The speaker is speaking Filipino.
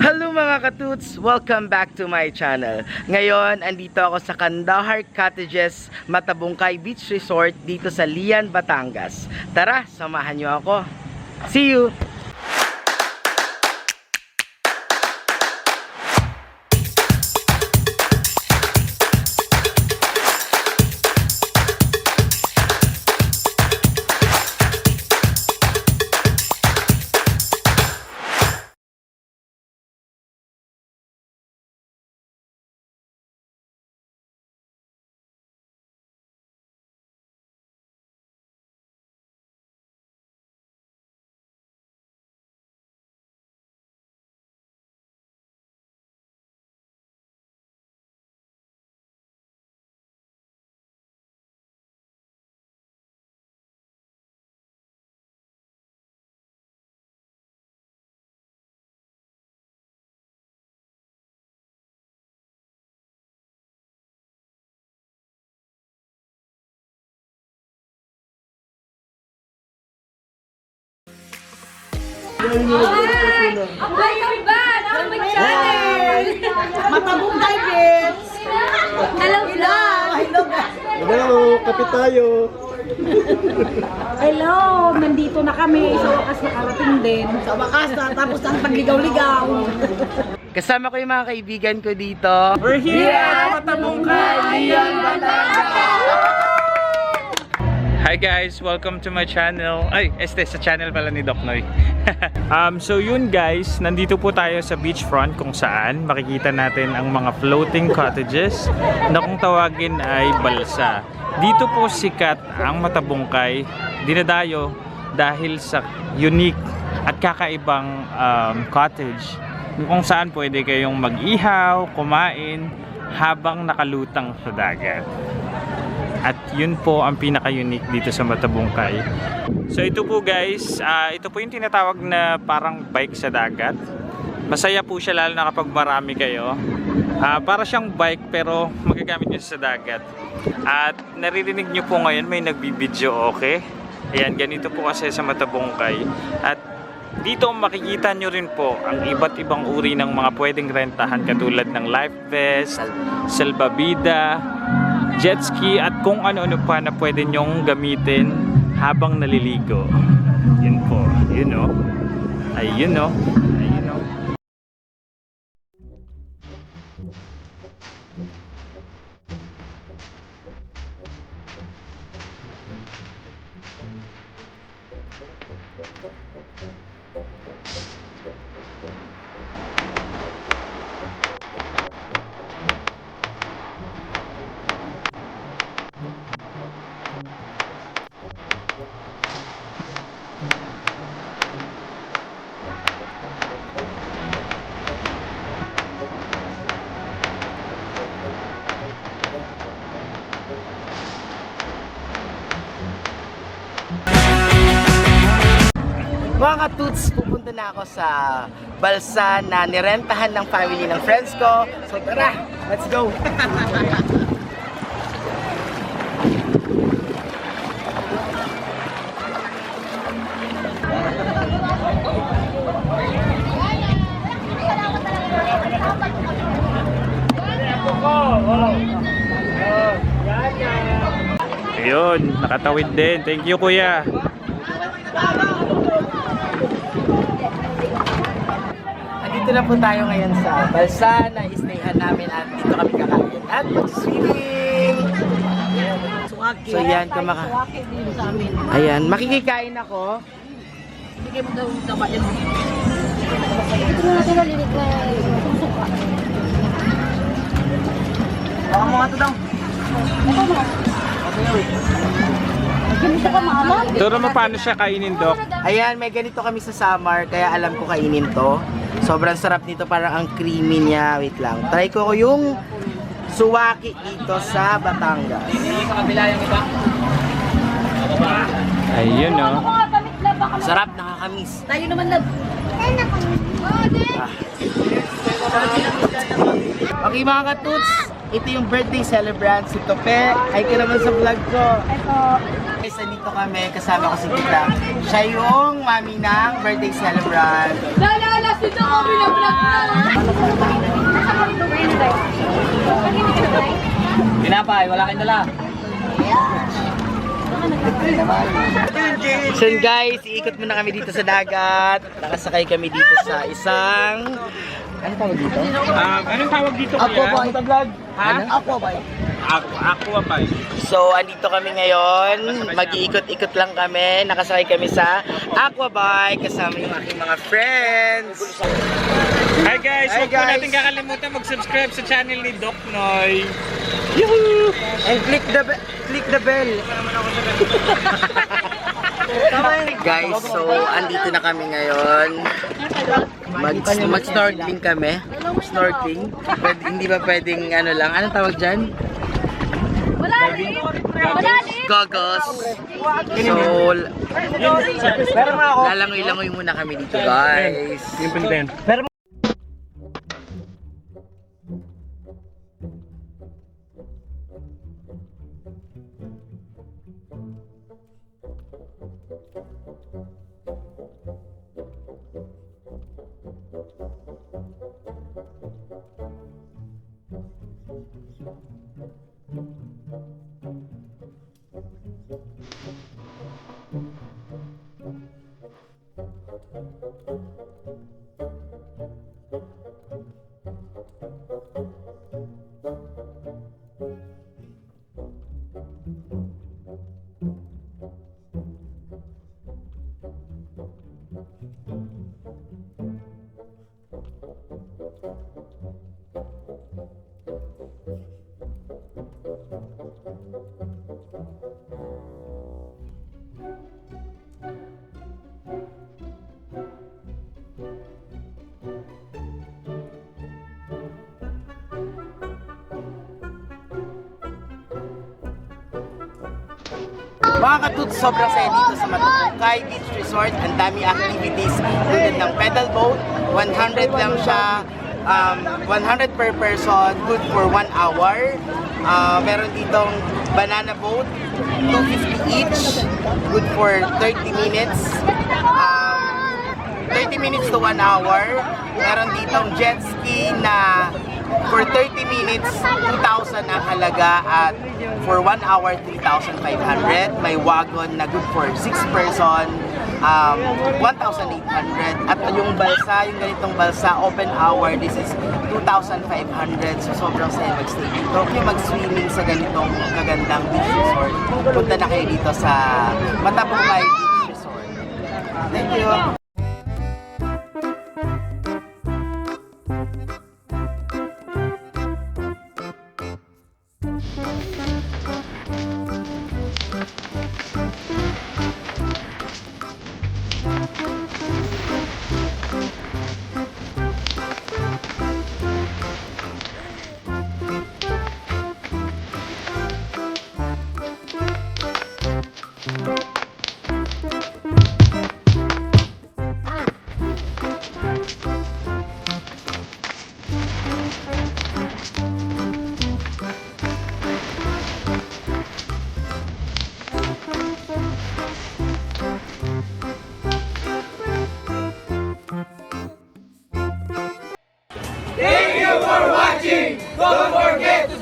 Hello mga katuts! Welcome back to my channel. Ngayon, andito ako sa Kandahar Cottages, Matabungkay Beach Resort dito sa Lian, Batangas. Tara, samahan niyo ako. See you! Ang welcome back to my channel! Matabungkay Beach! Hello vlog! Hello, kapit tayo! Hello! Nandito na kami. Sa wakas nakarating din. Sa wakas na. Tapos ang pagligaw-ligaw. Kasama ko yung mga kaibigan ko dito. We're here at Matabungkay, Lian, Batangas! Hi guys! Welcome to my channel. Ay, sa channel pala ni Doc Noy. So yun guys, nandito po tayo sa beachfront kung saan makikita natin ang mga floating cottages na kung tawagin ay balsa. Dito po sikat ang Matabungkay, dinadayo dahil sa unique at kakaibang cottage kung saan pwede kayong mag-ihaw, kumain habang nakalutang sa dagat. At yun po ang pinaka-unique dito sa Matabungkay. So ito po guys, ito po yung tinatawag na parang bike sa dagat. Masaya po siya lalo na kapag marami kayo. Para siyang bike pero magagamit nyo sa dagat. At naririnig nyo po ngayon may nagbibideo, okay? Ayan, ganito po kasi sa Matabungkay. At dito makikita nyo rin po ang iba't ibang uri ng mga pwedeng rentahan katulad ng life vest, salbabida, jet ski at kung ano-ano pa na pwede nyong gamitin habang naliligo. Yun po, yun o. Ayun o. Ayun o. Mga katuts, pupunta na ako sa balsa na nirentahan ng family ng friends ko. So tara, let's go! Ayun, nakatawid din. Thank you kuya. Andito na po tayo ngayon sa balsa na istayhan namin at dito kami kakain at mag-swimming. So yan, ayan, makikikain ako. Bigay mo daw taba din. Baka mo nga ito daw. Turo mo paano siya kainin, Doc? Ayan, may ganito kami sa summer kaya alam ko kainin to. Sobrang sarap nito, parang ang creamy niya. Wait lang, try ko yung suwaki dito sa Batangas. Ayun o. Sarap, nakakamiss. Tayo naman nag... Okay mga katuts, ito yung birthday celebrant, si Tope. Ay ka naman sa vlog ko. Guys, nandito kami, kasama ko si Tita. Siya yung mami ng birthday celebrant. Nalalas dito ko binablog na. Pinapay, wala kayong dala. So guys, iikot muna kami dito sa dagat. Nakasakay kami dito sa isang... Ano tawag dito? Anong tawag dito kuya? Aquabike. Vlog. Ha? Aquabike. Aquabike. So, andito kami ngayon. Mag-iikot-ikot lang kami. Nakasakay kami sa Aquabike kasama yung aking mga friends. Hi guys! Hi, Huwag po guys. natin kakalimutan mag-subscribe sa channel ni Doc Noy. Yuhu! And click the bell. Guys, so andito na kami ngayon. Mag-snorkeling kami. Snorkeling. Hindi ba pwedeng ano lang? Anong tawag dyan? Wala rin. Wala rin. Goggles. So, lalangoy-langoy muna kami dito, guys. Mga katuts, sobrang saya dito sa Matupungkay Beach Resort. Ang dami activities tulad ng pedal boat. 100 lang siya. 100 per person. Good for 1 hour. Meron ditong banana boat. 250 each. Good for 30 minutes. 30 minutes to 1 hour. Meron ditong jet ski na for 30 minutes, 2,000 ang halaga at for 1 hour, 3,500. May wagon na good for 6 person, 1,800. At yung balsa, yung ganitong balsa, open hour, this is 2,500. So sobrang saya mag-stay dito. Kung mag-swimming sa ganitong kagandang beach resort, punta na kayo dito sa Matupungkay Beach Resort. Thank you! Thank you for watching. Don't forget to